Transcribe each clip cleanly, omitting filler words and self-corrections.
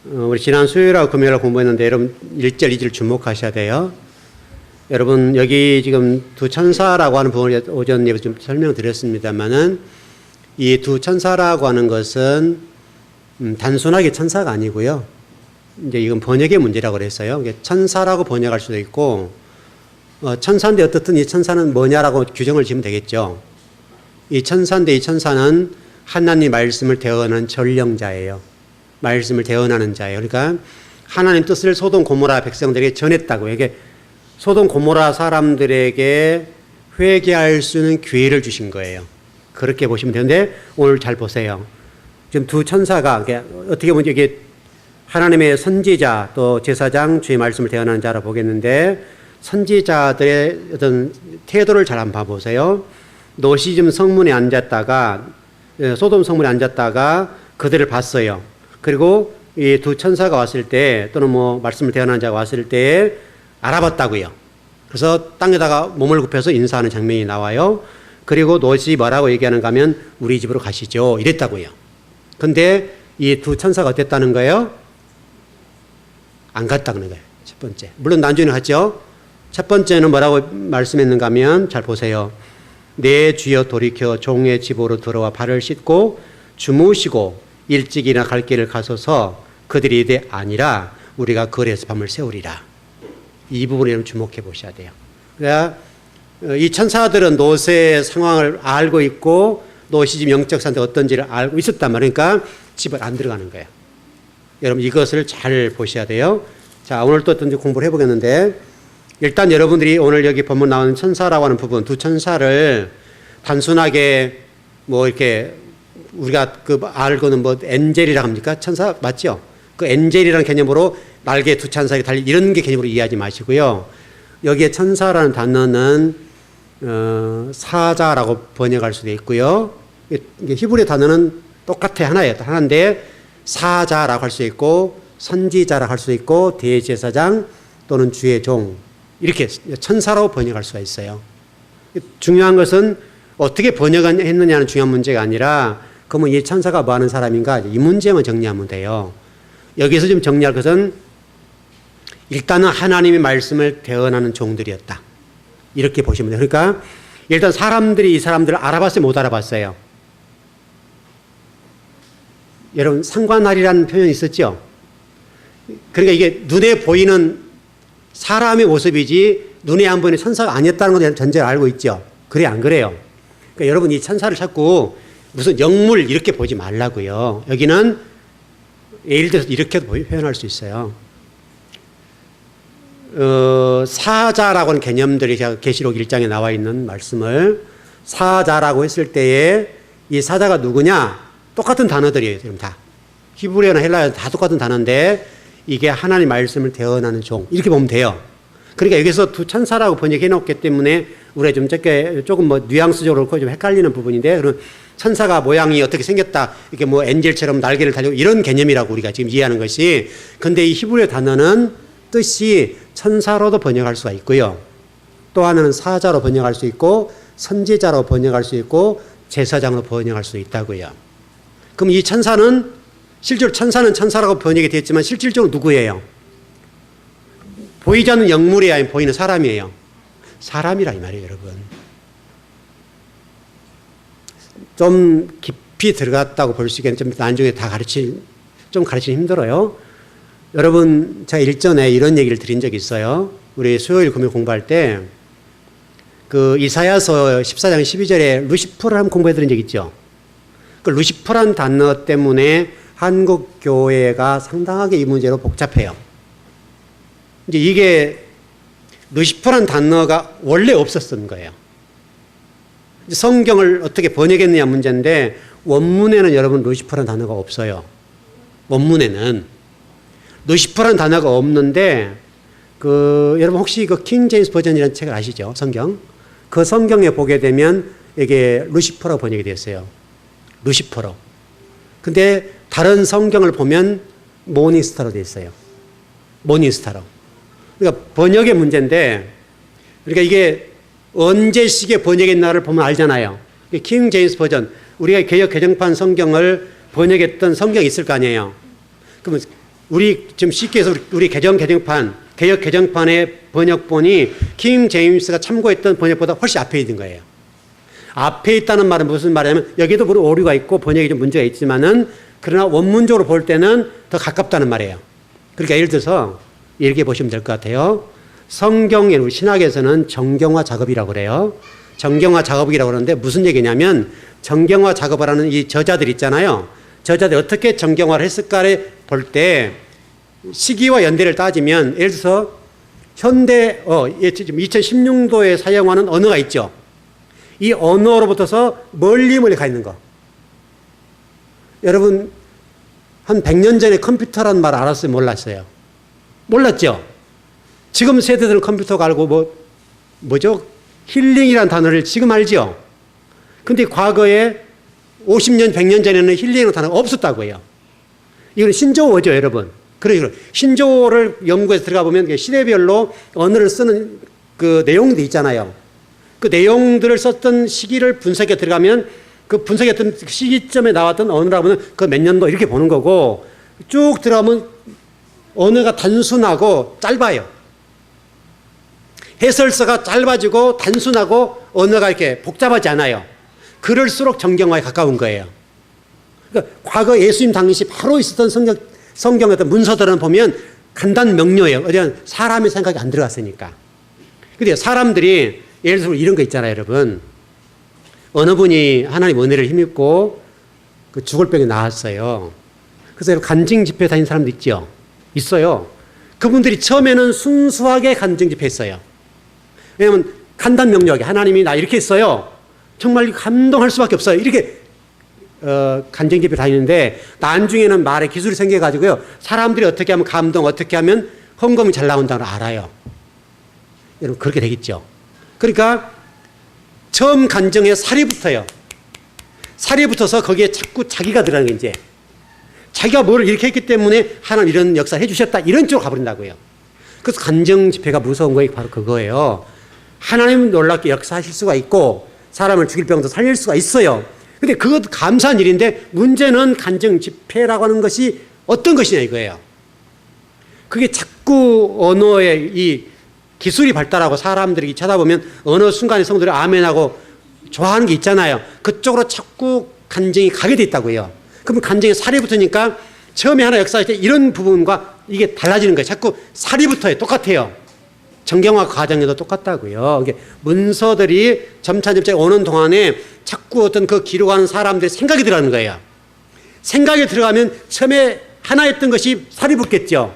우리 지난 수요일하고 금요일하고 공부했는데 여러분 1절, 2절 주목하셔야 돼요. 여러분 여기 지금 두 천사라고 하는 부분을 오전 예배 좀 설명드렸습니다만은 이 두 천사라고 하는 것은 단순하게 천사가 아니고요. 이제 이건 번역의 문제라고 그랬어요. 천사라고 번역할 수도 있고 천사인데 어떻든 이 천사는 뭐냐라고 규정을 지으면 되겠죠. 이 천사인데 이 천사는 하나님 말씀을 대언하는 전령자예요. 말씀을 대언하는 자예요. 그러니까 하나님 뜻을 소돔 고모라 백성들에게 전했다고. 이게 소돔 고모라 사람들에게 회개할 수 있는 기회를 주신 거예요. 그렇게 보시면 되는데 오늘 잘 보세요. 지금 두 천사가 어떻게 보면 이게 하나님의 선지자 또 제사장 주의 말씀을 대언하는 자라 보겠는데 선지자들의 어떤 태도를 잘 한번 봐보세요. 롯이 지금 성문에 앉았다가 소돔 성문에 앉았다가 그들을 봤어요. 그리고 이 두 천사가 왔을 때 또는 뭐 말씀을 대언하는 자가 왔을 때 알아봤다고요. 그래서 땅에다가 몸을 굽혀서 인사하는 장면이 나와요. 그리고 롯이 뭐라고 얘기하는가 하면 우리 집으로 가시죠 이랬다고요. 근데 이 두 천사가 어땠다는 거예요? 안 갔다는 거예요. 첫 번째. 물론 나중에 갔죠. 첫 번째는 뭐라고 말씀했는가 하면 잘 보세요. 내 주여 돌이켜 종의 집으로 들어와 발을 씻고 주무시고 일찍이나 갈 길을 가소서. 그들이 이르되 아니라 우리가 거리에서 밤을 새우리라. 이 부분에 주목해 보셔야 돼요. 그러니까 이 천사들은 롯의 상황을 알고 있고 롯이 지금 영적 상태가 어떤지를 알고 있었단 말이에요. 그러니까 집을 안 들어가는 거예요. 여러분 이것을 잘 보셔야 돼요. 자, 오늘 또 어떤지 공부를 해보겠는데 일단 여러분들이 오늘 여기 본문 나오는 천사라고 하는 부분 두 천사를 단순하게 뭐 이렇게 우리가 그 알고는 뭐 엔젤이라고 합니까? 천사 맞죠? 그 엔젤이라는 개념으로 날개 두 천사에게 달린 이런 게 개념으로 이해하지 마시고요. 여기에 천사라는 단어는 사자라고 번역할 수도 있고요. 이게 히브리 단어는 똑같아 하나예요. 하나인데 사자라고 할 수 있고 선지자라고 할 수 있고 대제사장 또는 주의 종 이렇게 천사라고 번역할 수가 있어요. 중요한 것은 어떻게 번역했느냐는 중요한 문제가 아니라 그러면 이 천사가 뭐 하는 사람인가 이 문제만 정리하면 돼요. 여기서 좀 정리할 것은 일단은 하나님의 말씀을 대언하는 종들이었다. 이렇게 보시면 돼요. 그러니까 일단 사람들이 이 사람들을 알아봤어요? 못 알아봤어요? 여러분 상관하리라는 표현이 있었죠? 그러니까 이게 눈에 보이는 사람의 모습이지 눈에 안 보이는 천사가 아니었다는 걸 전제를 알고 있죠? 그래 안 그래요? 그러니까 여러분 이 천사를 자꾸 무슨 영물 이렇게 보지 말라고요. 여기는 예를 들어서 이렇게 표현할 수 있어요. 사자라고 하는 개념들이 제가 계시록 1장에 나와 있는 말씀을 사자라고 했을 때에 이 사자가 누구냐? 똑같은 단어들이에요. 지금 다. 히브리어나 헬라어나 다 똑같은 단어인데 이게 하나님 말씀을 대언하는 종 이렇게 보면 돼요. 그러니까 여기서 두 천사라고 번역해 놓기 때문에 우리가 좀 조금 뭐 뉘앙스적으로 좀 헷갈리는 부분인데 그런 천사가 모양이 어떻게 생겼다 이렇게 뭐 엔젤처럼 날개를 달리고 이런 개념이라고 우리가 지금 이해하는 것이 근데 이 히브리어 단어는 뜻이 천사로도 번역할 수가 있고요. 또 하나는 사자로 번역할 수 있고 선지자로 번역할 수 있고 제사장으로 번역할 수 있다고요. 그럼 이 천사는 실제로 천사는 천사라고 번역이 됐지만 실질적으로 누구예요? 보이지 않는 영물이 아니라 보이는 사람이에요. 사람이라 이 말이에요, 여러분. 좀 깊이 들어갔다고 볼 수 있겠는데 좀 나중에 다 가르치기 힘들어요. 여러분, 제가 일전에 이런 얘기를 드린 적이 있어요. 우리 수요일 금요일 공부할 때 그 이사야서 14장 12절에 루시퍼를 한번 공부해 드린 적 있죠. 그 루시퍼란 단어 때문에 한국 교회가 상당하게 이 문제로 복잡해요. 이제 이게 루시퍼란 단어가 원래 없었던 거예요. 성경을 어떻게 번역했느냐 문제인데 원문에는 여러분 루시퍼란 단어가 없어요. 원문에는 루시퍼란 단어가 없는데 여러분 혹시 그 킹 제임스 버전이라는 책을 아시죠? 성경. 그 성경에 보게 되면 이게 루시퍼라고 번역이 됐어요. 루시퍼로. 근데 다른 성경을 보면 모닝스타로 되어 있어요. 모닝스타로. 그러니까 번역의 문제인데 그러니까 이게 언제식의 번역했나를 보면 알잖아요. 킹 제임스 버전, 우리가 개역 개정판 성경을 번역했던 성경이 있을 거 아니에요. 그러면 우리 지금 쉽게 해서 우리 개혁 개정판의 번역본이 킹 제임스가 참고했던 번역보다 훨씬 앞에 있는 거예요. 앞에 있다는 말은 무슨 말이냐면 여기도 물론 오류가 있고 번역이 좀 문제가 있지만은 그러나 원문적으로 볼 때는 더 가깝다는 말이에요. 그러니까 예를 들어서 이렇게 보시면 될 것 같아요. 성경에 우리 신학에서는 정경화 작업이라고 그래요. 정경화 작업이라고 그러는데 무슨 얘기냐면 정경화 작업을 하는 이 저자들 있잖아요. 저자들이 어떻게 정경화를 했을까를 볼 때 시기와 연대를 따지면 예를 들어서 현대 지금 2016년도에 사용하는 언어가 있죠. 이 언어로부터서 멀리 가 있는 거. 여러분 한 100년 전에 컴퓨터라는 말 알았어요? 몰랐어요? 몰랐죠? 지금 세대들은 컴퓨터가 알고 뭐죠? 힐링이라는 단어를 지금 알죠? 근데 과거에 50년, 100년 전에는 힐링이라는 단어가 없었다고 해요. 이건 신조어죠, 여러분. 그러니까 신조어를 연구해서 들어가 보면 시대별로 언어를 쓰는 그 내용들이 있잖아요. 그 내용들을 썼던 시기를 분석해 들어가면 그 분석했던 시기점에 나왔던 언어라고 하면 그 몇 년도 이렇게 보는 거고 쭉 들어가면 언어가 단순하고 짧아요. 해설서가 짧아지고 단순하고 언어가 이렇게 복잡하지 않아요. 그럴수록 정경화에 가까운 거예요. 그러니까 과거 예수님 당시 바로 있었던 성경의 어떤 문서들은 보면 간단 명료해요. 어쩌면 사람의 생각이 안 들어갔으니까. 근데 사람들이 예를 들어 이런 거 있잖아요, 여러분. 어느 분이 하나님 은혜를 힘입고 그 죽을 병에 나왔어요. 그래서 간증 집회 다니는 사람도 있죠. 있어요. 그분들이 처음에는 순수하게 간증 집회 했어요. 왜냐하면 간단 명료하게 하나님이 나 이렇게 했어요. 정말 감동할 수밖에 없어요. 이렇게 간증 집회 다니는데 나중에는 말에 기술이 생겨가지고요. 사람들이 어떻게 하면 감동, 어떻게 하면 헌금이 잘 나온다는 걸 알아요. 여러분 그렇게 되겠죠. 그러니까 처음 간증에 살이 붙어요. 살이 붙어서 거기에 자꾸 자기가 들어가는 게 이제 자기가 뭐를 이렇게 했기 때문에 하나님 이런 역사를 해주셨다 이런 쪽으로 가버린다고요. 그래서 간증 집회가 무서운 거예요. 바로 그거예요. 하나님은 놀랍게 역사하실 수가 있고 사람을 죽일 병도 살릴 수가 있어요. 근데 그것도 감사한 일인데 문제는 간증 집회라고 하는 것이 어떤 것이냐 이거예요. 그게 자꾸 언어의 이 기술이 발달하고 사람들이 쳐다보면 어느 순간에 성도들이 아멘하고 좋아하는 게 있잖아요. 그쪽으로 자꾸 간증이 가게 돼 있다고요. 그럼 간증에 살이 붙으니까 처음에 하나 역사할 때 이런 부분과 이게 달라지는 거예요. 자꾸 살이 붙어요. 똑같아요. 정경화 과정에도 똑같다고요. 이게 문서들이 점차 오는 동안에 자꾸 어떤 그 기록하는 사람들의 생각이 들어가는 거예요. 생각이 들어가면 처음에 하나 했던 것이 살이 붙겠죠.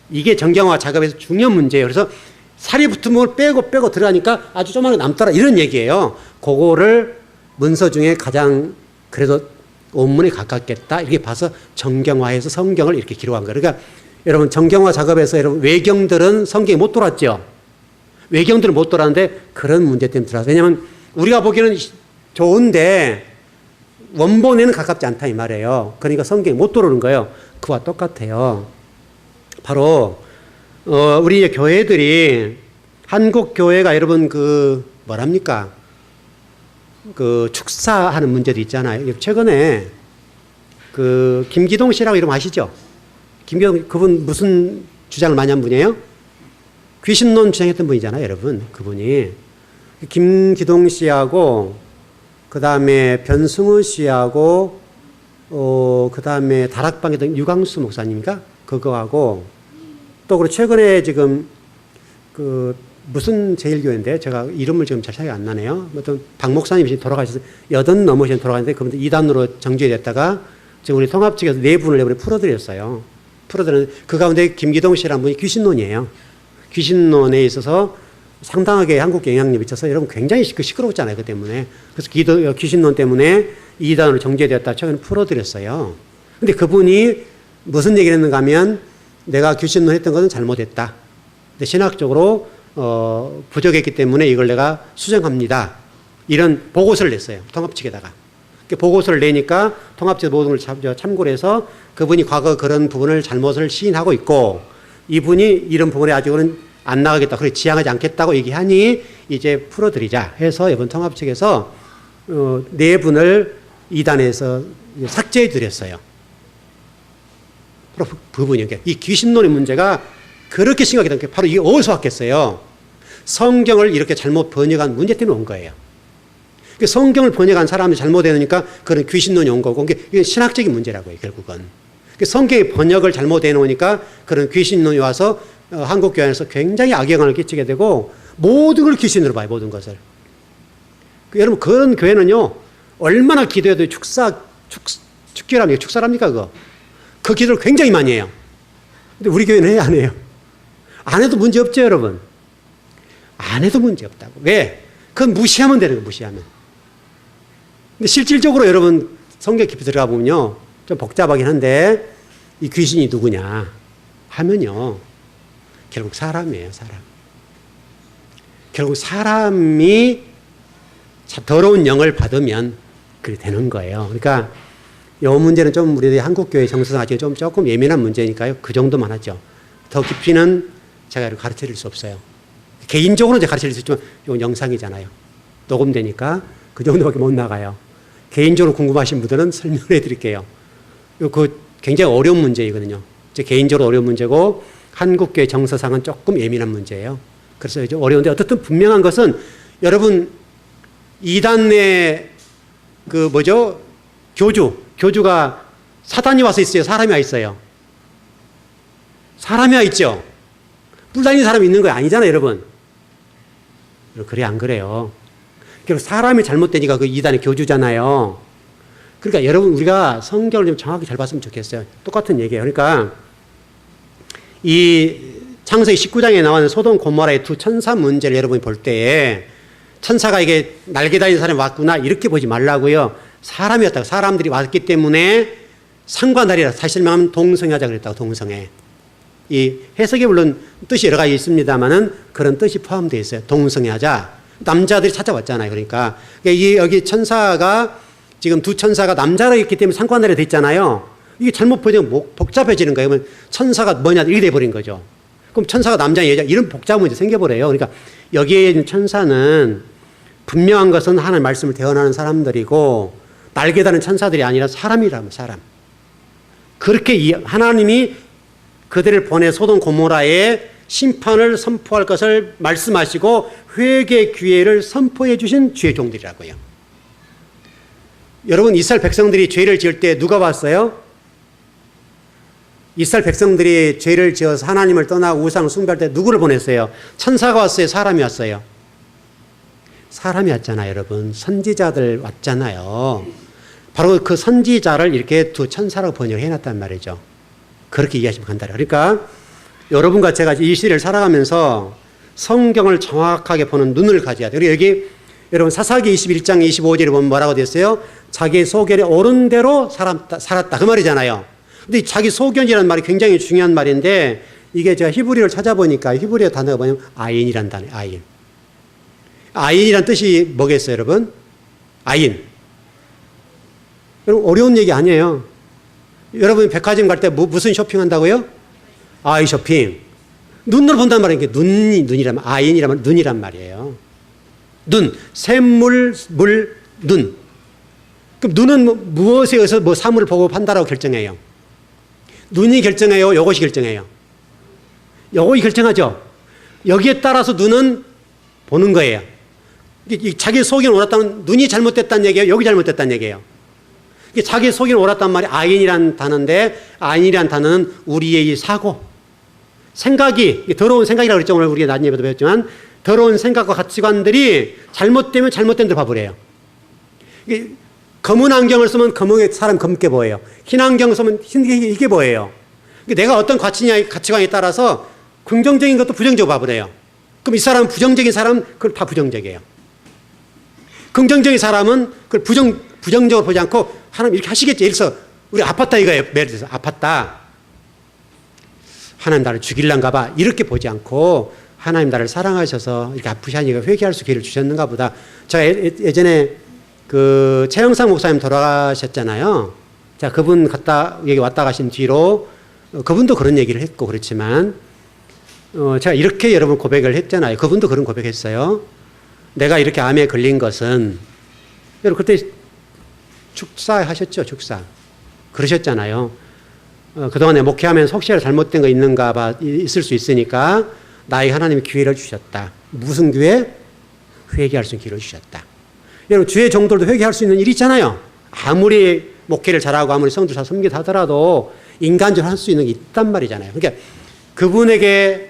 이게 정경화 작업에서 중요한 문제예요. 그래서 살이 붙은 걸 빼고 들어가니까 아주 조그맣게 남더라 이런 얘기예요. 그거를 문서 중에 가장 그래도 원문에 가깝겠다 이렇게 봐서 정경화해서 성경을 이렇게 기록한 거예요. 그러니까 여러분 정경화 작업에서 여러분 외경들은 성경이 못 돌았죠. 외경들은 못 돌았는데 그런 문제 때문에 들어왔어요. 왜냐하면 우리가 보기에는 좋은데 원본에는 가깝지 않다 이 말이에요. 그러니까 성경이 못 돌아오는 거예요. 그와 똑같아요. 바로 우리 교회들이 한국 교회가 여러분 그 뭐랍니까? 그 축사하는 문제도 있잖아요. 최근에 그 김기동 씨라고 이름 아시죠? 김기동 그분 무슨 주장을 많이 한 분이에요? 귀신론 주장했던 분이잖아요, 여러분. 그분이 김기동 씨하고 그 다음에 변승우 씨하고 그 다음에 다락방에 유광수 목사님인가? 그거하고 또 그리고 최근에 지금 그 무슨 제일교회인데 제가 이름을 지금 잘 생각이 안 나네요. 어떤 박 목사님이 돌아가셔서 80 넘으신 돌아가셨는데 그분들 2단으로 정죄됐다가 지금 우리 통합 측에서 4분을 내버려 풀어드렸어요. 풀어드렸는데 그 가운데 김기동 씨라는 분이 귀신론이에요. 귀신론에 있어서 상당하게 한국에 영향력이 미쳐서 여러분 굉장히 시끄러웠잖아요. 그 때문에. 그래서 귀신론 때문에 2단으로 정죄되었다 최근에 풀어드렸어요. 근데 그분이 무슨 얘기를 했는가 하면 내가 귀신론 했던 것은 잘못했다. 근데 신학적으로 부족했기 때문에 이걸 내가 수정합니다. 이런 보고서를 냈어요. 통합 측에다가. 보고서를 내니까 통합 측 모든 걸 참고를 해서 그분이 과거 그런 부분을 잘못을 시인하고 있고 이분이 이런 부분에 아직은 안 나가겠다. 그래 지향하지 않겠다고 얘기하니 이제 풀어드리자 해서 이번 통합 측에서 4분을 2단에서 삭제해 드렸어요. 바로 부분이에요. 이 귀신론의 문제가 그렇게 심각했던 게 바로 이게 어디서 왔겠어요? 성경을 이렇게 잘못 번역한 문제 때문에 온 거예요. 성경을 번역한 사람이 잘못해놓으니까 그런 귀신론이 온 거고, 이게 신학적인 문제라고요, 결국은. 성경의 번역을 잘못해놓으니까 그런 귀신론이 와서 한국 교회에서 굉장히 악영향을 끼치게 되고, 모든 걸 귀신으로 봐요, 모든 것을. 여러분, 그런 교회는요, 얼마나 기도해도 축기랍니까? 축사랍니까, 그거? 그 기도를 굉장히 많이 해요. 근데 우리 교회는 해야 안 해요. 안 해도 문제 없죠, 여러분? 안 해도 문제 없다고. 왜? 그건 무시하면 되는 거예요, 무시하면. 근데 실질적으로 여러분 성경 깊이 들어가 보면요, 좀 복잡하긴 한데, 이 귀신이 누구냐 하면요, 결국 사람이에요, 사람. 결국 사람이 더러운 영을 받으면 그렇게 되는 거예요. 그러니까 이 문제는 좀 우리 한국교회 정서상 아직 조금 예민한 문제니까요. 그 정도만 하죠. 더 깊이는 제가 가르쳐 드릴 수 없어요. 개인적으로 이제 가르쳐 드릴 수 있지만 이건 영상이잖아요. 녹음되니까 그 정도밖에 못 나가요. 개인적으로 궁금하신 분들은 설명해 드릴게요. 그 굉장히 어려운 문제이거든요. 제 개인적으로 어려운 문제고 한국교회 정서상은 조금 예민한 문제예요. 그래서 이제 어려운데 어떻든 분명한 것은 여러분 이단 내 교주가 사단이 와서 있어요? 사람이 와 있어요? 사람이 와 있죠? 뿔 달린 사람이 있는 거 아니잖아요, 여러분. 그래, 안 그래요? 결국 사람이 잘못되니까 그 이단의 교주잖아요. 그러니까 여러분, 우리가 성경을 좀 정확히 잘 봤으면 좋겠어요. 똑같은 얘기예요. 그러니까 이 창세기 19장에 나오는 소돔 고모라의 두 천사 문제를 여러분이 볼 때에 천사가 이게 날개 달린 사람이 왔구나 이렇게 보지 말라고요. 사람이었다고. 사람들이 왔기 때문에 상관하리라. 다시 설명하면 동성애하자 그랬다고. 동성애. 이 해석에 물론 뜻이 여러 가지 있습니다만은 그런 뜻이 포함되어 있어요. 동성애하자. 남자들이 찾아왔잖아요. 그러니까 여기 천사가 지금 두 천사가 남자로 있기 때문에 상관하리라 돼 있잖아요. 이게 잘못 보면 복잡해지는 거예요. 그러면 천사가 뭐냐 이렇게 돼버린 거죠. 그럼 천사가 남자 여자 이런 복잡한 문제 생겨버려요. 그러니까 여기에 있는 천사는 분명한 것은 하나님의 말씀을 대언하는 사람들이고 날개 다는 천사들이 아니라 사람이라면 사람. 그렇게 하나님이 그들을 보내 소돔 고모라에 심판을 선포할 것을 말씀하시고 회개 기회를 선포해 주신 주의 종들이라고요. 여러분 이스라엘 백성들이 죄를 지을 때 누가 왔어요? 이스라엘 백성들이 죄를 지어서 하나님을 떠나고 우상을 숭배할 때 누구를 보냈어요? 천사가 왔어요? 사람이 왔어요? 사람이 왔잖아요, 여러분. 선지자들 왔잖아요. 바로 그 선지자를 이렇게 두 천사라고 번역을 해놨단 말이죠. 그렇게 이해하시면 간단해요. 그러니까 여러분과 제가 이 시대를 살아가면서 성경을 정확하게 보는 눈을 가져야 돼요. 그리고 여기 여러분 사사기 21장 25절에 보면 뭐라고 됐어요? 자기 소견에 옳은 대로 살았다. 그 말이잖아요. 근데 자기 소견이라는 말이 굉장히 중요한 말인데 이게 제가 히브리어를 찾아보니까 히브리어 단어가 뭐냐면 아인이란 단어예요. 아인. 아인이란 뜻이 뭐겠어요, 여러분? 아인. 여러분 어려운 얘기 아니에요. 여러분 백화점 갈 때 무슨 쇼핑한다고요? 아이 쇼핑. 눈으로 본다는 말은 눈이란 아인이란 눈이란 말이에요. 눈, 샘물, 물, 눈. 그럼 눈은 무엇에 의해서 사물을 보고 판단하고 결정해요? 눈이 결정해요? 이것이 결정해요? 이것이 결정하죠. 여기에 따라서 눈은 보는 거예요. 자기 속이 옳았다는 눈이 잘못됐다는 얘기예요? 여기 잘못됐다는 얘기예요? 자기 속이 옳았단 말이 아인이란 단어인데 아인이란 단어는 우리의 이 사고, 생각이 더러운 생각이라고 그랬죠. 오늘 우리가 낮은 예배도 배웠지만 더러운 생각과 가치관들이 잘못되면 잘못된 대로 봐버려요. 검은 안경을 쓰면 사람 검게 보여요. 흰 안경을 쓰면 희게 보여요. 내가 어떤 가치관에 따라서 긍정적인 것도 부정적으로 봐버려요. 그럼 이 사람은 부정적인 사람은 그걸 다 부정적이에요. 긍정적인 사람은 그걸 부정적으로 보지 않고 하나님 이렇게 하시겠지. 예를 들어서 우리 아팠다 이거예요. 예를 들어서 아팠다. 하나님 나를 죽일란가 봐. 이렇게 보지 않고 하나님 나를 사랑하셔서 이렇게 아프시 하니까 회개할 수 기회를 주셨는가 보다. 제가 예전에 그 최영상 목사님 돌아가셨잖아요. 자, 그분 여기 왔다 가신 뒤로 그분도 그런 얘기를 했고 그렇지만 제가 이렇게 여러분 고백을 했잖아요. 그분도 그런 고백했어요. 내가 이렇게 암에 걸린 것은 여러분 그때 축사하셨죠, 축사. 그러셨잖아요. 그동안에 목회하면서 혹시라도 잘못된 거 있는가 봐 있을 수 있으니까 나에게 하나님이 기회를 주셨다. 무슨 기회? 회개할 수 있는 기회를 주셨다. 여러분 주의 종들도 회개할 수 있는 일이 있잖아요. 아무리 목회를 잘하고 아무리 성도 잘 섬기다 하더라도 인간적으로 할 수 있는 게 있단 말이잖아요. 그러니까 그분에게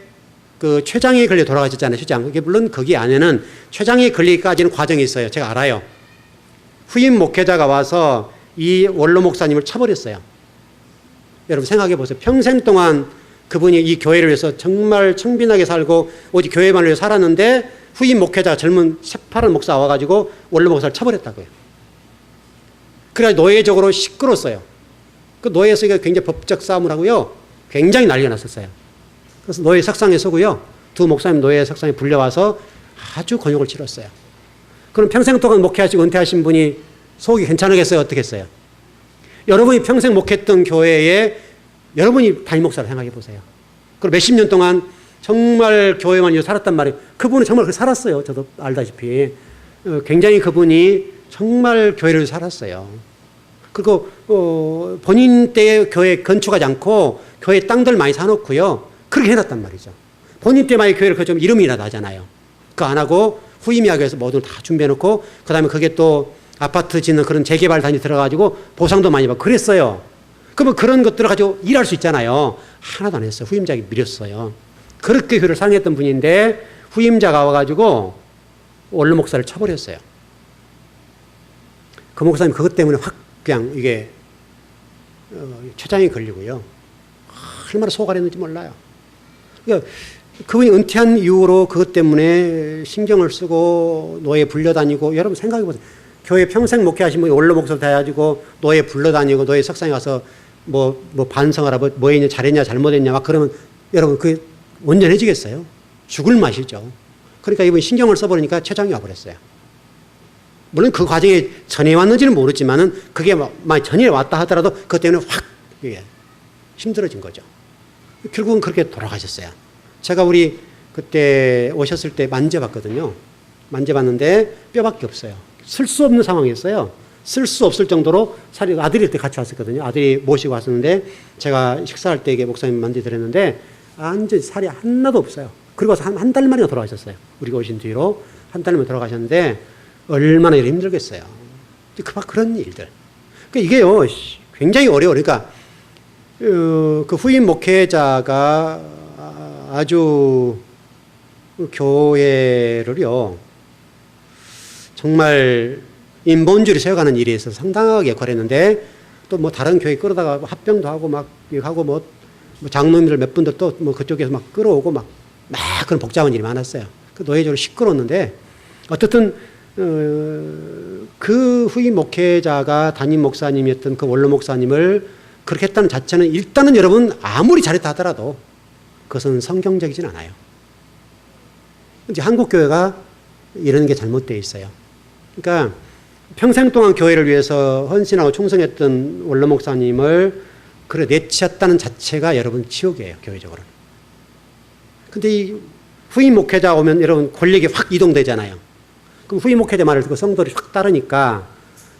그 췌장에 걸려 돌아가셨잖아요. 췌장. 그게 물론 거기 안에는 췌장에 걸리기까지는 과정이 있어요. 제가 알아요. 후임 목회자가 와서 이 원로 목사님을 쳐버렸어요. 여러분 생각해 보세요. 평생 동안 그분이 이 교회를 위해서 정말 청빈하게 살고 오직 교회만을 위해 살았는데 후임 목회자가 젊은 새파란 목사 와가지고 원로 목사를 쳐버렸다고요. 그래서 노예적으로 시끄러웠어요. 그 노예에서 굉장히 법적 싸움을 하고요. 굉장히 난리가 났었어요. 그래서 노예 석상에 서고요. 두 목사님 노예 석상에 불려와서 아주 곤욕을 치렀어요. 그럼 평생 동안 목회하시고 은퇴하신 분이 속이 괜찮으겠어요? 어떻게 했어요? 여러분이 평생 목회했던 교회에 여러분이 담임 목사를 생각해 보세요. 그리고 몇십 년 동안 정말 교회만 위해 살았단 말이에요. 그분은 정말 그렇게 살았어요. 저도 알다시피. 굉장히 그분이 정말 교회를 위해 살았어요. 그리고 본인 때에 교회 건축하지 않고 교회 땅들 많이 사놓고요. 그렇게 해놨단 말이죠. 본인 때만의 교회를 그 좀 이름이나 나잖아요. 그거 안 하고 후임이 하기 위해서 뭐든 다 준비해놓고 그 다음에 그게 또 아파트 짓는 그런 재개발 단위 들어가지고 보상도 많이 받고 그랬어요. 그러면 그런 것들을 가지고 일할 수 있잖아요. 하나도 안 했어요. 후임자에게 밀었어요. 그렇게 교회를 사랑했던 분인데 후임자가 와가지고 원로 목사를 쳐버렸어요. 그 목사님 그것 때문에 확 그냥 이게 췌장에 걸리고요. 얼마나 속앓았는지 몰라요. 그러니까 그분이 은퇴한 이후로 그것 때문에 신경을 쓰고 노예 불려다니고 여러분 생각해 보세요. 교회 평생 목회하신 분이 원로 목사 돼가지고 노예 불러다니고 노예 석상에 가서 뭐 반성하라 뭐 했냐 잘했냐 잘못했냐 막 그러면 여러분 그 온전해지겠어요? 죽을 맛이죠. 그러니까 이분이 신경을 써버리니까 췌장이 와버렸어요. 물론 그 과정에 전해 왔는지는 모르지만은 그게 만약 전해 왔다 하더라도 그것 때문에 확 힘들어진 거죠. 결국은 그렇게 돌아가셨어요. 제가 우리 그때 오셨을 때 만져봤거든요. 만져봤는데 뼈밖에 없어요. 쓸 수 없는 상황이었어요. 쓸 수 없을 정도로 살이 아들이 그때 같이 왔었거든요. 아들이 모시고 왔었는데 제가 식사할 때 이게 목사님 만져드렸는데 완전히 살이 하나도 없어요. 그리고 한 달 만에 돌아가셨어요. 우리가 오신 뒤로 한 달 만에 돌아가셨는데 얼마나 힘들겠어요. 그런 일들. 그러니까 이게요 굉장히 어려워요. 그러니까 그 후임 목회자가 아주 교회를요 정말 인본주의를 세워가는 일에 있어서 상당하게 역할했는데 또 뭐 다른 교회 끌어다가 합병도 하고 막 하고 뭐 장로님들 몇 분들 또 뭐 그쪽에서 막 끌어오고 막 그런 복잡한 일이 많았어요. 그 노예적으로 시끄러웠는데 어떻든 그 후임 목회자가 담임 목사님이었던 그 원로 목사님을 그렇게 했다는 자체는 일단은 여러분 아무리 잘했다 하더라도 그것은 성경적이진 않아요. 이제 한국 교회가 이런 게 잘못되어 있어요. 그러니까 평생 동안 교회를 위해서 헌신하고 충성했던 원로 목사님을 그래 내치었다는 자체가 여러분 치욕이에요. 교회적으로는. 근데 이 후임 목회자 오면 여러분 권력이 확 이동되잖아요. 그럼 후임 목회자 말을 듣고 성도들이 확 따르니까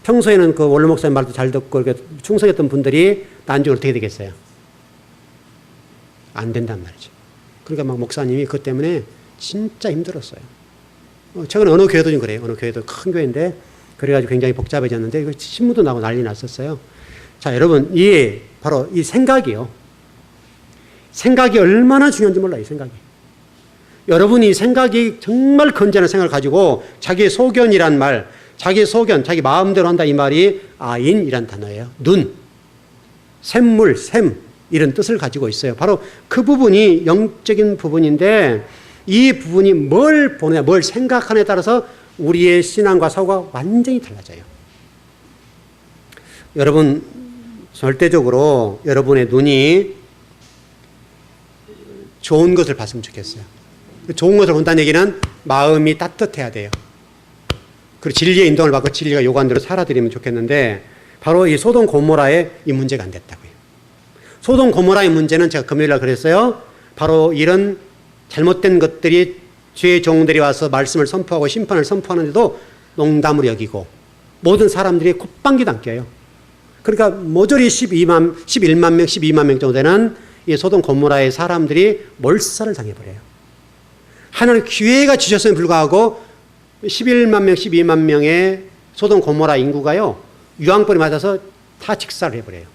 평소에는 그 원로 목사님 말도 잘 듣고 이렇게 충성했던 분들이 나중에 어떻게 되겠어요? 안 된단 말이죠. 그러니까 막 목사님이 그것 때문에 진짜 힘들었어요. 최근에 어느 교회도 좀 그래요. 어느 교회도 큰 교회인데 그래가지고 굉장히 복잡해졌는데 이거 신문도 나고 난리 났었어요. 자, 여러분 바로 이 생각이요. 생각이 얼마나 중요한지 몰라요. 이 생각이. 여러분이 생각이 정말 건전한 생각을 가지고 자기의 소견이란 말, 자기의 소견, 자기 마음대로 한다 이 말이 아인이란 단어예요. 눈, 샘물, 샘 이런 뜻을 가지고 있어요. 바로 그 부분이 영적인 부분인데 이 부분이 뭘 보느냐, 뭘 생각하느냐에 따라서 우리의 신앙과 사고가 완전히 달라져요. 여러분 절대적으로 여러분의 눈이 좋은 것을 봤으면 좋겠어요. 좋은 것을 본다는 얘기는 마음이 따뜻해야 돼요. 그리고 진리의 인도를 받고 진리가 요구한 대로 살아드리면 좋겠는데 바로 이 소돔 고모라의 이 문제가 안 됐다고요. 소돔 고모라의 문제는 제가 금요일날 그랬어요. 바로 이런 잘못된 것들이 죄의 종들이 와서 말씀을 선포하고 심판을 선포하는데도 농담으로 여기고 모든 사람들이 콧방귀도 안 껴요. 그러니까 모조리 11만 명, 12만 명 정도 되는 이 소돔 고모라의 사람들이 몰살을 당해버려요. 하나님 기회가 주셨음에 불구하고 11만 명, 12만 명의 소돔 고모라 인구가요, 유황불이 맞아서 다 직사를 해버려요.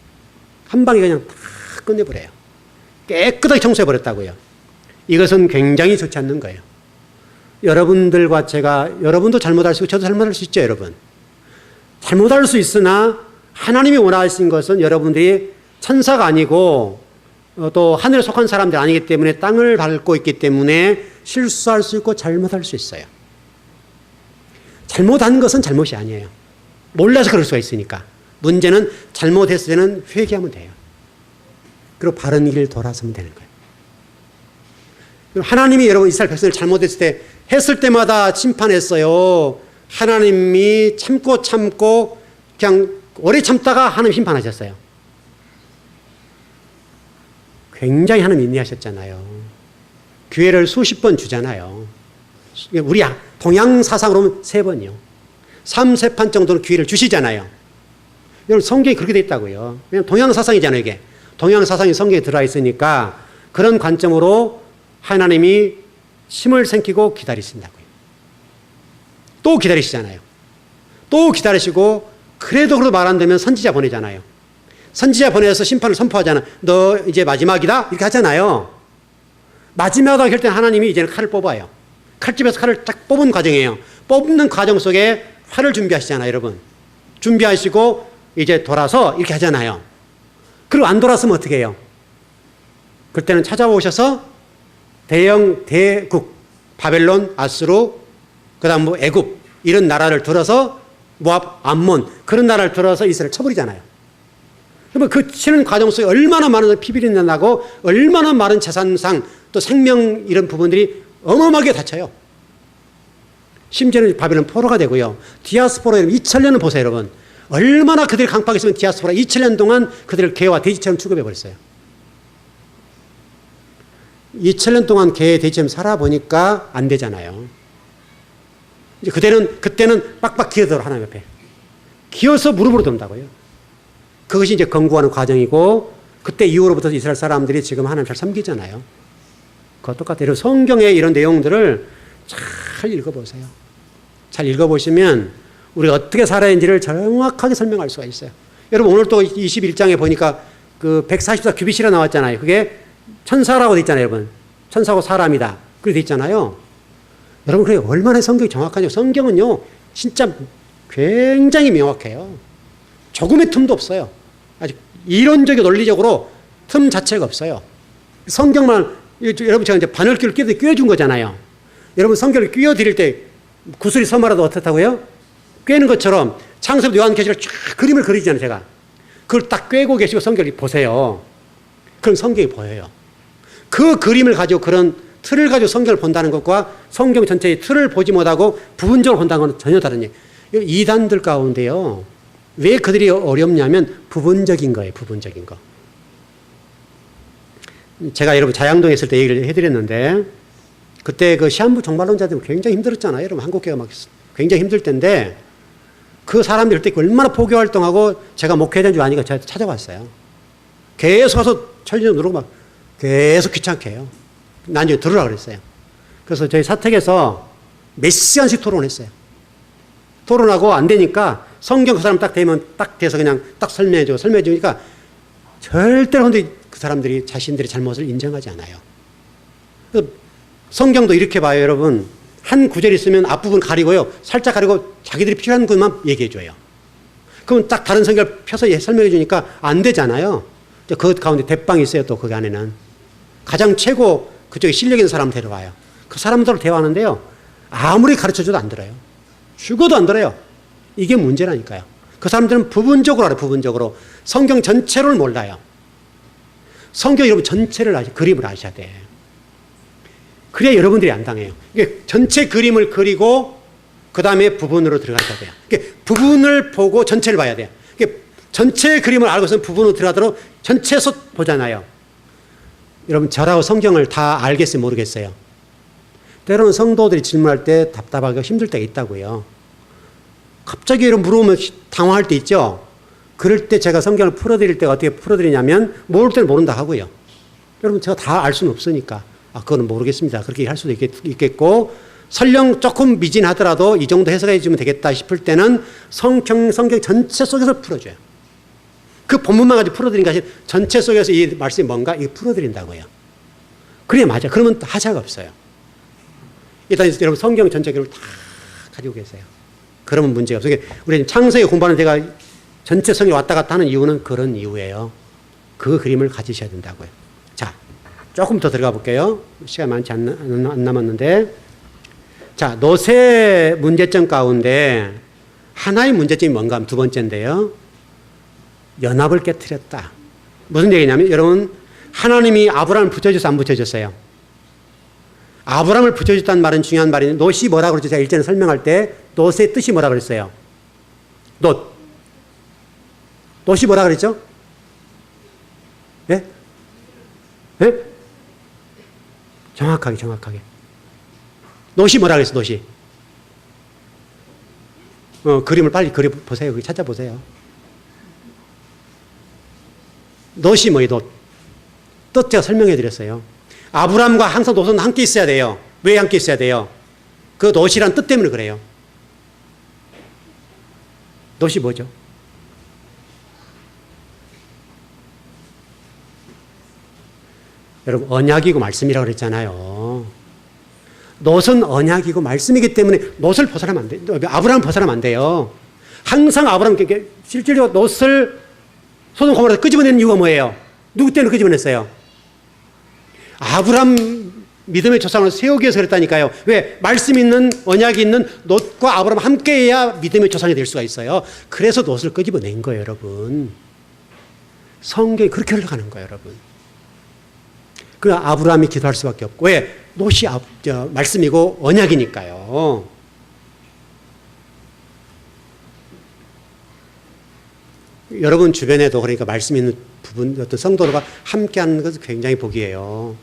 한 방에 그냥 다 끝내버려요. 깨끗하게 청소해버렸다고요. 이것은 굉장히 좋지 않는 거예요. 여러분들과 제가, 여러분도 잘못할 수 있고 저도 잘못할 수 있죠, 여러분. 잘못할 수 있으나 하나님이 원하신 것은 여러분들이 천사가 아니고 또 하늘에 속한 사람들이 아니기 때문에 땅을 밟고 있기 때문에 실수할 수 있고 잘못할 수 있어요. 잘못한 것은 잘못이 아니에요. 몰라서 그럴 수가 있으니까. 문제는 잘못했을 때는 회개하면 돼요. 그리고 바른 길 돌아서면 되는 거예요. 하나님이 여러분 이스라엘 백성을 잘못했을 때 했을 때마다 심판했어요. 하나님이 참고 그냥 오래 참다가 하나님 심판하셨어요. 굉장히 하나님 인내하셨잖아요. 기회를 수십 번 주잖아요. 우리 동양 사상으로 3번이요. 3세판 정도는 기회를 주시잖아요. 여러분 성경이 그렇게 돼 있다고요. 왜냐하면 동양 사상이잖아요, 이게. 동양 사상이 성경에 들어와 있으니까 그런 관점으로 하나님이 힘을 생기고 기다리신다고요. 또 기다리시잖아요. 또 기다리시고 그래도 말 안 되면 선지자 보내잖아요. 선지자 보내서 심판을 선포하잖아요. 너 이제 마지막이다? 이렇게 하잖아요. 마지막이다 할 때 하나님이 이제는 칼을 뽑아요. 칼집에서 칼을 딱 뽑은 과정이에요. 뽑는 과정 속에 활을 준비하시잖아요, 여러분. 준비하시고 이제 돌아서 이렇게 하잖아요. 그리고 안 돌았으면 어떻게 해요? 그때는 찾아오셔서 대국, 바벨론, 아수르, 그 다음 뭐 애굽, 이런 나라를 들어서 모압, 암몬, 그런 나라를 들어서 이스라엘 쳐버리잖아요. 그러면 그 치는 과정 속에 얼마나 많은 피비린내 나고 얼마나 많은 재산상 또 생명 이런 부분들이 어마어마하게 다쳐요. 심지어는 바벨론 포로가 되고요. 디아스포라 2000년을 보세요, 여러분. 얼마나 그들이 강팍했으면 디아스포라 2000년 동안 그들을 개와 돼지처럼 취급해버렸어요. 2000년 동안 개, 돼지처럼 살아보니까 안 되잖아요. 이제 그때는 빡빡 기어들어, 하나님 옆에. 기어서 무릎으로 든다고요. 그것이 이제 건국하는 과정이고, 그때 이후로부터 이스라엘 사람들이 지금 하나님 잘 섬기잖아요. 그거 똑같아요. 성경의 이런 내용들을 잘 읽어보세요. 잘 읽어보시면 우리가 어떻게 살아야 하는지를 정확하게 설명할 수가 있어요. 여러분, 오늘 또 21장에 보니까 그 144 규빗이라 나왔잖아요. 그게 천사라고 돼 있잖아요, 여러분. 천사고 사람이다. 그렇게 돼 있잖아요. 여러분, 그게 얼마나 성경이 정확하냐. 성경은요, 진짜 굉장히 명확해요. 조금의 틈도 없어요. 아주 이론적이고 논리적으로 틈 자체가 없어요. 성경만, 여러분, 제가 이제 바늘귀를 끼워준 거잖아요. 여러분, 성경을 끼워드릴 때 구슬이 서마라도 어떻다고요? 꿰는 것처럼 창세부터 요한계시록 쫙 그림을 그리잖아요, 제가. 그걸 딱 꿰고 계시고 성경을 보세요. 그럼 성경이 보여요. 그 그림을 가지고 그런 틀을 가지고 성경을 본다는 것과 성경 전체의 틀을 보지 못하고 부분적으로 본다는 건 전혀 다른 얘기예요. 이단들 가운데요. 왜 그들이 어렵냐면 부분적인 거예요. 부분적인 거. 제가 여러분 자양동에 있을 때 얘기를 해드렸는데 그때 그 시한부 종말론자들 굉장히 힘들었잖아요. 여러분 한국교회가 막 굉장히 힘들 때인데 그 사람들 그때 얼마나 포교 활동하고 제가 목회자인 줄 아니까 저한테 찾아왔어요. 계속 와서 철저히 누르고 막 계속 귀찮게 해요. 나중에 들으라 그랬어요. 그래서 저희 사택에서 몇 시간씩 토론했어요. 토론하고 안 되니까 성경 그 사람 딱 되면 딱 돼서 그냥 딱 설명해 주니까 절대로 근데 그 사람들이 자신들의 잘못을 인정하지 않아요. 성경도 이렇게 봐요, 여러분. 한 구절 있으면 앞부분 가리고요. 살짝 가리고 자기들이 필요한 것만 얘기해 줘요. 그럼 딱 다른 성경을 펴서 설명해 주니까 안 되잖아요. 그 가운데 대빵이 있어요, 또 그 안에는. 가장 최고 그쪽에 실력 있는 사람 데려와요. 그 사람들하고 대화하는데요. 아무리 가르쳐 줘도 안 들어요. 죽어도 안 들어요. 이게 문제라니까요. 그 사람들은 부분적으로 알아요, 부분적으로. 성경 전체를 몰라요. 성경 여러분 전체를 그림을 아셔야 돼. 그래야 여러분들이 안 당해요. 이게 전체 그림을 그리고 그 다음에 부분으로 들어가셔야 돼요. 이게 부분을 보고 전체를 봐야 돼요. 이게 전체 그림을 알고서는 부분으로 들어가도록 전체에서 보잖아요. 여러분 저라고 성경을 다 알겠어요, 모르겠어요? 때로는 성도들이 질문할 때 답답하고 힘들 때가 있다고요. 갑자기 이런 물어보면 당황할 때 있죠. 그럴 때 제가 성경을 풀어드릴 때가 어떻게 풀어드리냐면 모를 때는 모른다 하고요. 여러분 제가 다 알 수는 없으니까 그거는 모르겠습니다. 그렇게 할 수도 있겠고 설령 조금 미진하더라도 이 정도 해석해 주면 되겠다 싶을 때는 성경 전체 속에서 풀어줘요. 그 본문만 가지고 풀어드리는 게 아니라 전체 속에서 이 말씀이 뭔가 이거 풀어드린다고요. 그래 맞아. 그러면 하자가 없어요. 일단 여러분 성경 전체 기록을 다 가지고 계세요. 그러면 문제가 없어요. 우리 창세기 공부하는 데가 전체 성경 왔다 갔다 하는 이유는 그런 이유예요. 그 그림을 가지셔야 된다고요. 자, 조금 더 들어가 볼게요. 시간 많지 안 남았는데. 자, 노세 문제점 가운데 하나의 문제점이 뭔가 하면 두 번째인데요. 연합을 깨뜨렸다. 무슨 얘기냐면 여러분 하나님이 아브라함을 붙여줬어요? 안 붙여줬어요? 아브라함을 붙여줬다는 말은 중요한 말인데 놋이 뭐라고 그랬죠? 제가 일전에 설명할 때 놋의 뜻이 뭐라고 그랬어요? 놋이 뭐라고 그랬죠? 예? 예? 정확하게. 놋이 뭐라고 그랬어? 놋이. 그림을 빨리 보세요. 찾아보세요. 놋이 뭐예요? 뜻 제가 설명해 드렸어요. 아브라함과 항상 놋은 함께 있어야 돼요. 왜 함께 있어야 돼요? 그 놋이란 뜻 때문에 그래요. 놋이 뭐죠? 여러분 언약이고 말씀이라고 그랬잖아요. 놋은 언약이고 말씀이기 때문에 놋을 벗어나면 안 돼요. 아브라함 벗어나면 안 돼요. 항상 아브라함께 실제로 놋을 소돔 고모라에서 끄집어내는 이유가 뭐예요? 누구 때문에 끄집어냈어요? 아브라함 믿음의 조상을 세우기 위해서 그랬다니까요. 왜? 말씀 있는 언약이 있는 놋과 아브라함 함께해야 믿음의 조상이 될 수가 있어요. 그래서 놋을 끄집어낸 거예요, 여러분. 성경이 그렇게 흘러가는 거예요, 여러분. 그 아브라함이 기도할 수밖에 없고 왜? 놋이 말씀이고 언약이니까요. 여러분 주변에도 그러니까 말씀 있는 부분 어떤 성도가 함께하는 것은 굉장히 복이에요.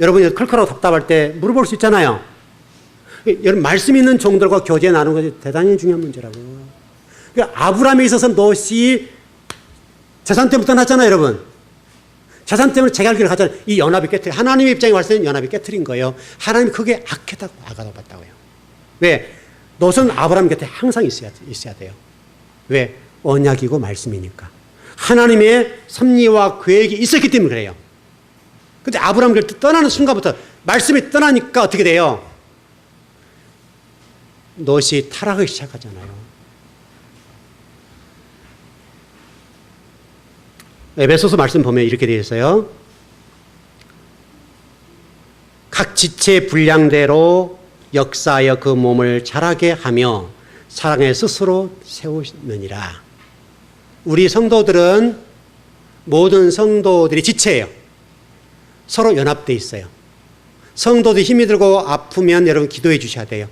여러분이 클클하고 답답할 때 물어볼 수 있잖아요. 여러분 말씀 있는 종들과 교제 나누는 것이 대단히 중요한 문제라고요. 그러니까 아브라함에 있어서 놋이 재산 때문에 떠났잖아요, 여러분. 재산 때문에 제갈길을 가잖아요. 이 연합이 깨뜨려. 하나님의 입장에 봤을 때는 연합이 깨뜨린 거예요. 하나님이 그게 악하다고 봤다고요. 왜? 놋은 아브라함 곁에 항상 있어야 돼요. 왜? 언약이고 말씀이니까. 하나님의 섭리와 계획이 있었기 때문에 그래요. 근데 아브라함을 떠나는 순간부터 말씀이 떠나니까 어떻게 돼요? 놋이 타락하기 시작하잖아요. 에베소서 말씀 보면 이렇게 되어 있어요. 각 지체의 분량대로 역사하여 그 몸을 자라게 하며 사랑에 스스로 세우느니라. 우리 성도들은 모든 성도들이 지체예요. 서로 연합되어 있어요. 성도들이 힘이 들고 아프면 여러분 기도해 주셔야 돼요.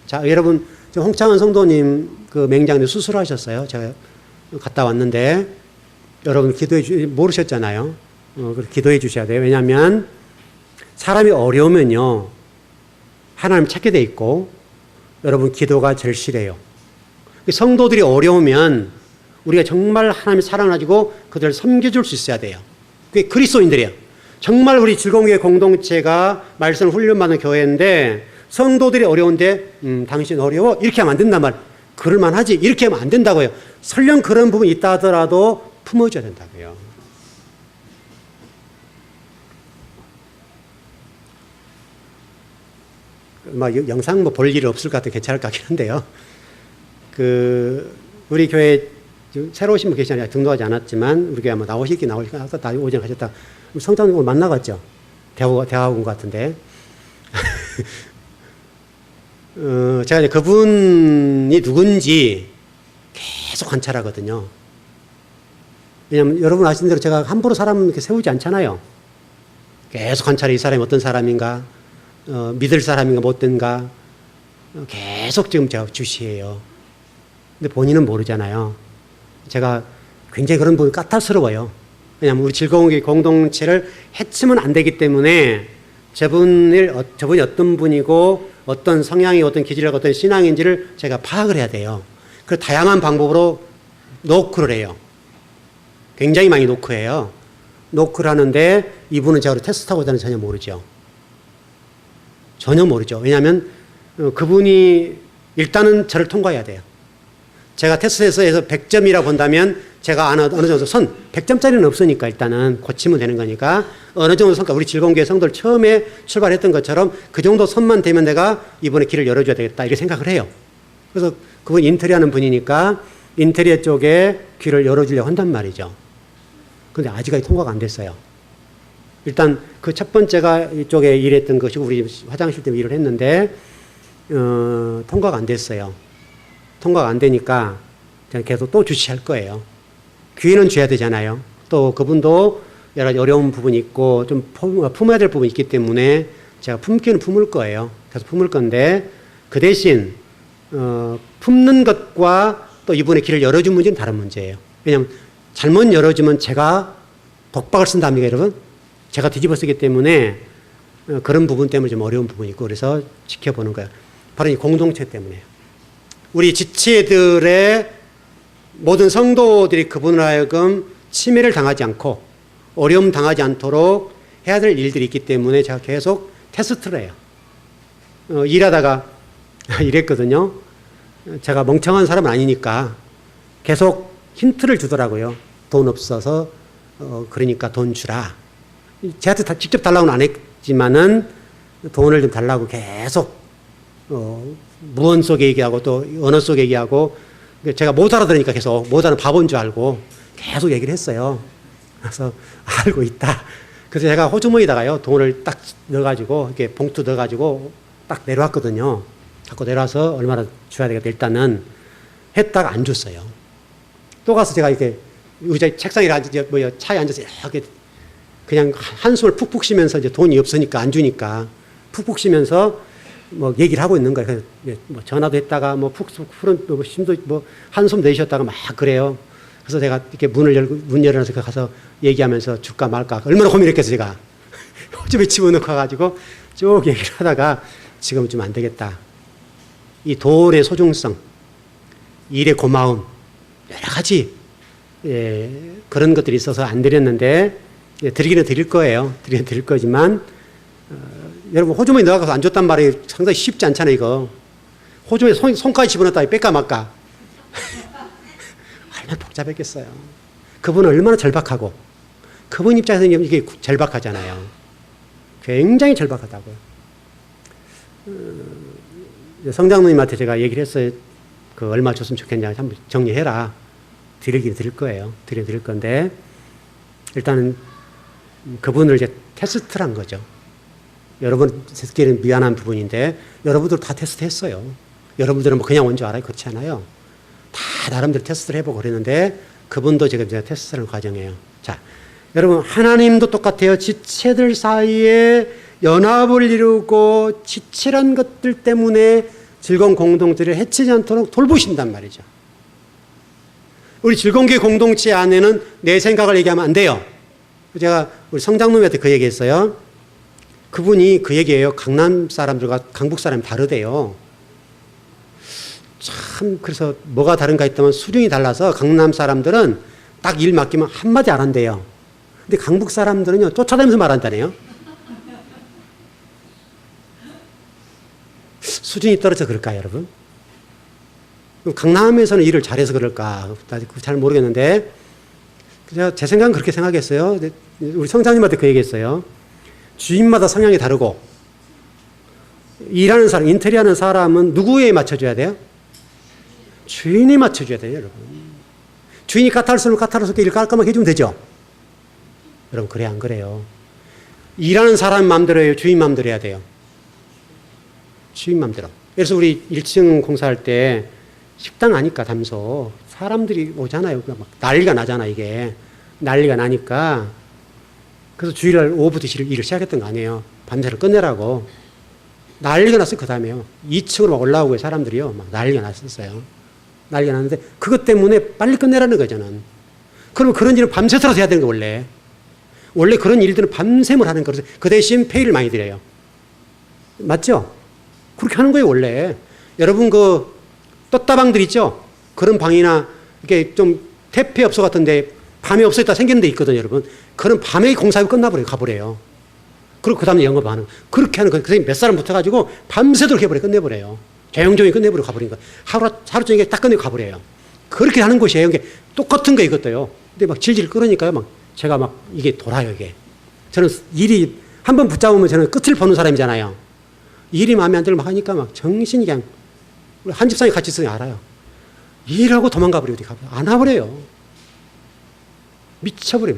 자, 여러분 홍창원 성도님 그 맹장님 수술하셨어요. 제가 갔다 왔는데 여러분 모르셨잖아요. 기도해 주셔야 돼요. 왜냐하면 사람이 어려우면요 하나님 찾게 돼 있고 여러분 기도가 절실해요. 성도들이 어려우면 우리가 정말 하나님의 사랑을 가지고 그들을 섬겨줄 수 있어야 돼요. 그게 그리스도인들이에요. 정말 우리 즐거운 교회 공동체가 말씀을 훈련받는 교회인데 성도들이 어려운데 당신 어려워? 이렇게 하면 안 된단 말이에요. 그럴만 하지 이렇게 하면 안 된다고요. 설령 그런 부분이 있다 하더라도 품어줘야 된다고요. 영상 볼 일 없을 것 같아 괜찮을 것 같긴 한데요. 우리 교회 새로 오신 분 계시잖아요. 등록하지 않았지만 우리 교회 나오실기 다 오전 가셨다. 성장님 오늘 만나갔죠? 대학원 같은데. 제가 그분이 누군지 계속 관찰하거든요. 왜냐하면 여러분 아시는 대로 제가 함부로 사람 이렇게 세우지 않잖아요. 계속 관찰해 이 사람이 어떤 사람인가, 믿을 사람인가 못된가 계속 지금 제가 주시해요. 근데 본인은 모르잖아요. 제가 굉장히 그런 부분이 까탈스러워요. 왜냐하면 우리 즐거운 교회 공동체를 해치면 안 되기 때문에 저분이 어떤 분이고 어떤 성향이 어떤 기질이고 어떤 신앙인지를 제가 파악을 해야 돼요. 그 다양한 방법으로 노크를 해요. 굉장히 많이 노크해요. 노크를 하는데 이분은 제가 테스트하고 있다는 전혀 모르죠. 전혀 모르죠. 왜냐하면 그분이 일단은 저를 통과해야 돼요. 제가 테스트에서 100점이라고 본다면 제가 어느 정도 100점짜리는 없으니까 일단은 고치면 되는 거니까 어느 정도 성과, 우리 즐거운교회 성도들 처음에 출발했던 것처럼 그 정도 선만 되면 내가 이번에 길을 열어줘야 되겠다 이렇게 생각을 해요. 그래서 그분 인테리어 하는 분이니까 인테리어 쪽에 길을 열어주려고 한단 말이죠. 근데 아직까지 통과가 안 됐어요. 일단 그 첫 번째가 이쪽에 일했던 것이 우리 화장실 때문에 일을 했는데 통과가 안 됐어요. 통과가 안 되니까 그냥 계속 또 주시할 거예요. 기회는 줘야 되잖아요. 또 그분도 여러 가지 어려운 부분이 있고 좀 품어야 될 부분이 있기 때문에 제가 품기는 품을 거예요. 계속 품을 건데 그 대신 품는 것과 또 이분의 길을 열어준 문제는 다른 문제예요. 왜냐하면 잘못 열어주면 제가 독박을 쓴답니까, 여러분? 제가 뒤집어 쓰기 때문에 그런 부분 때문에 좀 어려운 부분이 있고 그래서 지켜보는 거예요. 바로 이 공동체 때문에요. 우리 지체들의 모든 성도들이 그분을 하여금 침해를 당하지 않고 어려움 당하지 않도록 해야 될 일들이 있기 때문에 제가 계속 테스트를 해요. 일하다가 이랬거든요. 제가 멍청한 사람은 아니니까 계속 힌트를 주더라고요. 돈 없어서 그러니까 돈 주라. 제한테 직접 달라고는 안 했지만은 돈을 좀 달라고 계속 무언 속에 얘기하고 또 언어 속에 얘기하고 제가 못 알아들으니까 계속 못 알아는 바본 줄 알고 계속 얘기를 했어요. 그래서 알고 있다. 그래서 제가 호주머니에다가요 돈을 딱 넣어가지고 이렇게 봉투 넣어가지고 딱 내려왔거든요. 갖고 내려와서 얼마나 줘야 되겠다. 일단은 했다가 안 줬어요. 또 가서 제가 이렇게 의자 책상에 차에 앉아서 이렇게 그냥 한숨을 푹푹 쉬면서 이제 돈이 없으니까 안 주니까 푹푹 쉬면서 뭐 얘기를 하고 있는 거예요. 뭐 전화도 했다가 뭐 심도 뭐 한숨 내쉬었다가 막 그래요. 그래서 제가 이렇게 문 열어놔서 가서 얘기하면서 줄까 말까 얼마나 고민했겠어요, 제가. 호주에 집어넣고 가가지고 쭉 얘기를 하다가 지금은 좀 안 되겠다. 이 돈의 소중성, 일의 고마움, 여러 가지 그런 것들이 있어서 안 드렸는데 드리기는 드릴 거예요. 드리긴 드릴 거지만 여러분 호주머니 넣어가서 안 줬단 말이 상당히 쉽지 않잖아요, 이거. 호주머니 손까지 집어넣었다 뺄까 말까. 얼마나 복잡했겠어요. 그분은 얼마나 절박하고 그분 입장에서는 이게 절박하잖아요. 굉장히 절박하다고요. 성장로님한테 제가 얘기를 했어요. 그 얼마 줬으면 좋겠냐 한번 정리해라. 드리긴 드릴 거예요. 드릴 건데 일단은 그분을 이제 테스트를 한 거죠. 여러분께는 미안한 부분인데 여러분들 다 테스트 했어요. 여러분들은 뭐 그냥 온 줄 알아요? 그렇지 않아요. 다 나름대로 테스트를 해보고 그랬는데 그분도 지금 제가 테스트하는 과정이에요. 자, 여러분 하나님도 똑같아요. 지체들 사이에 연합을 이루고 지체란 것들 때문에 즐거운 공동체를 해치지 않도록 돌보신단 말이죠. 우리 즐거운 교회 공동체 안에는 내 생각을 얘기하면 안 돼요. 제가 우리 성장로님한테 그 얘기했어요. 그분이 그 얘기예요. 강남 사람들과 강북 사람이 다르대요. 참 그래서 뭐가 다른가 했더니 수준이 달라서 강남 사람들은 딱 일 맡기면 한마디 안 한대요. 근데 강북 사람들은요 쫓아다니면서 말한다네요. 수준이 떨어져서 그럴까요, 여러분? 강남에서는 일을 잘해서 그럴까? 잘 모르겠는데 제가 제 생각은 그렇게 생각했어요. 우리 성장님한테 그 얘기했어요. 주인마다 성향이 다르고 일하는 사람, 인테리어 하는 사람은 누구에 맞춰줘야 돼요? 주인이 맞춰줘야 돼요, 여러분. 주인이 까탈스러우면 까탈스럽게 일 깔끔하게 해주면 되죠? 여러분, 그래, 안 그래요? 일하는 사람 마음대로 해요? 주인 마음대로 해야 돼요? 주인 마음대로. 그래서 우리 1층 공사할 때 식당 아니까 담소 사람들이 오잖아요. 막 난리가 나잖아, 이게. 난리가 나니까. 그래서 주일날 오후부터 일을 시작했던 거 아니에요. 밤새를 끝내라고. 난리가 났어요, 그 다음에요. 2층으로 막 올라오고 사람들이요. 막 난리가 났었어요. 난리가 났는데 그것 때문에 빨리 끝내라는 거잖아요. 그러면 그런 일은 밤새서라도 해야 되는 거 원래. 원래 그런 일들은 밤샘을 하는 거라서 그 대신 페이를 많이 드려요. 맞죠? 그렇게 하는 거예요, 원래. 여러분 그 떴다방들 있죠? 그런 방이나 이렇게 좀 퇴폐업소 같은데 밤에 없어졌다 생기는 데 있거든요, 여러분. 그런 밤에 공사가 끝나버려요, 가버려요. 그리고 그 다음에 영업하는. 그렇게 하는 거, 선생님 몇 사람 붙어가지고 밤새도록 해버려, 끝내버려요. 조용조용히 끝내버리고 가버리는 거. 하루 종일 딱 끝내고 가버려요. 그렇게 하는 것이에요. 이게 똑같은 거 이것도요. 근데 막 질질 끌으니까요, 막 제가 막 이게 돌아요, 이게. 저는 일이 한번 붙잡으면 저는 끝을 보는 사람이잖아요. 일이 마음에 안 들면 막 하니까 막 정신이 그냥 한 집사람이 같이 있으니 알아요. 일하고 도망가 버리고 어디 가버려. 안 와버려요. 미쳐버려.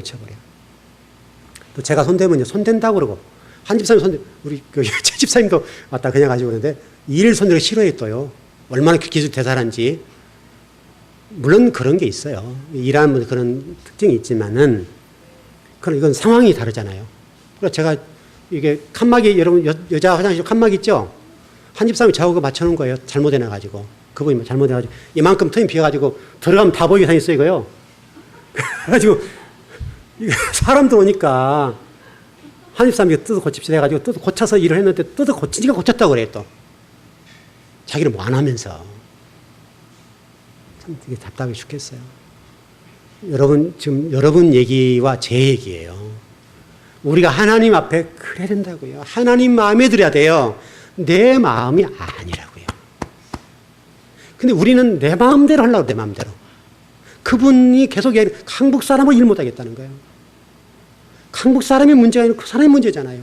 또 제가 손대면요, 손댄다고 그러고. 한 집사님 우리 제 집사님도 왔다 그냥 가지고 그러는데 일 손대기 싫어해 또요. 얼마나 기술 대단한지. 물론 그런 게 있어요. 일하는 그런 특징이 있지만은, 그럼 이건 상황이 다르잖아요. 그래서 제가 이게 칸막이, 여러분 여자 화장실 칸막 있죠? 한 집사람이 저하고 맞춰놓은 거예요. 잘못해놔가지고. 그분이 잘못해가지고. 이만큼 틈이 비어가지고 들어가면 다 보이게 다녔어요, 이거요. 그래가지고, 사람들 오니까 한 집사람이 뜯어 고칩시다 해가지고 뜯어 고쳐서 일을 했는데 뜯어 고치니까 고쳤다고 그래요, 또. 자기는 뭐 안 하면서. 참 되게 답답해 죽겠어요. 여러분, 지금 여러분 얘기와 제 얘기예요. 우리가 하나님 앞에 그래야 된다고요. 하나님 마음에 들어야 돼요. 내 마음이 아니라고요. 근데 우리는 내 마음대로 하려고, 내 마음대로. 그분이 계속 한국 사람은 일 못하겠다는 거예요. 한국 사람이 문제가 아니라 그 사람이 문제잖아요.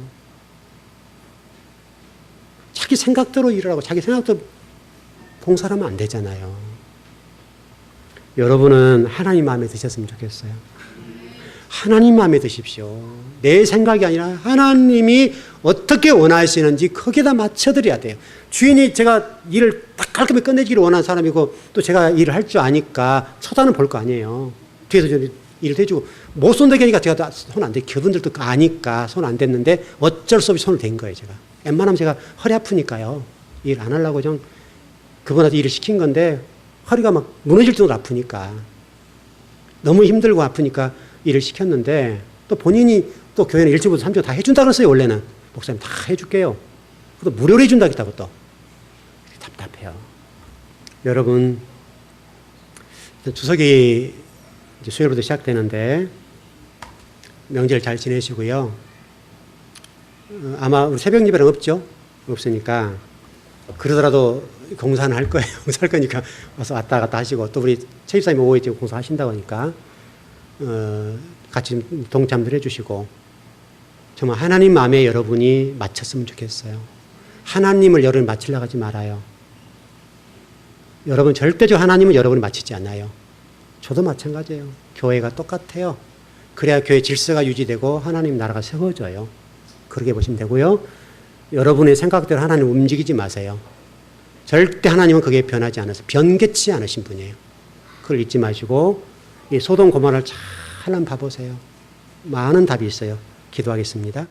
자기 생각대로 일을 하고 자기 생각대로 봉사하면 안 되잖아요. 여러분은 하나님 마음에 드셨으면 좋겠어요. 하나님 마음에 드십시오. 내 생각이 아니라 하나님이 어떻게 원하시는지 거기에다 맞춰드려야 돼요. 주인이 제가 일을 딱 깔끔히 끝내기를 원하는 사람이고 또 제가 일을 할 줄 아니까 쳐다는 볼 거 아니에요. 뒤에서 일을 해주고 못 손대게 하니까 제가 손 안 대. 그분들도 아니까 손 안 댔는데 어쩔 수 없이 손을 댄 거예요, 제가. 웬만하면 제가 허리 아프니까요. 일 안 하려고 좀 그분한테 일을 시킨 건데 허리가 막 무너질 정도로 아프니까 너무 힘들고 아프니까 일을 시켰는데 또 본인이 또 교회는 1주부터 3주 다 해준다 그랬어요, 원래는. 목사님 다 해줄게요. 그것도 무료로 해준다고 또. 답답해요. 여러분, 추석이 이제 수요일부터 시작되는데 명절 잘 지내시고요. 아마 우리 새벽 예배는 없죠? 없으니까. 그러더라도 공사는 할 거예요. 공사할 거니까 와서 왔다 갔다 하시고 또 우리 최 집사님 오후에 지금 공사하신다고 하니까 같이 동참들 해주시고 정말 하나님 마음에 여러분이 맞췄으면 좋겠어요. 하나님을 여러분이 맞추려고 하지 말아요. 여러분 절대적으로 하나님은 여러분이 맞추지 않아요. 저도 마찬가지예요. 교회가 똑같아요. 그래야 교회 질서가 유지되고 하나님 나라가 세워져요. 그렇게 보시면 되고요. 여러분의 생각대로 하나님 움직이지 마세요. 절대 하나님은 그게 변하지 않아서 변개치 않으신 분이에요. 그걸 잊지 마시고 이 소돔 고모라를 잘 한번 봐보세요. 많은 답이 있어요. 기도하겠습니다.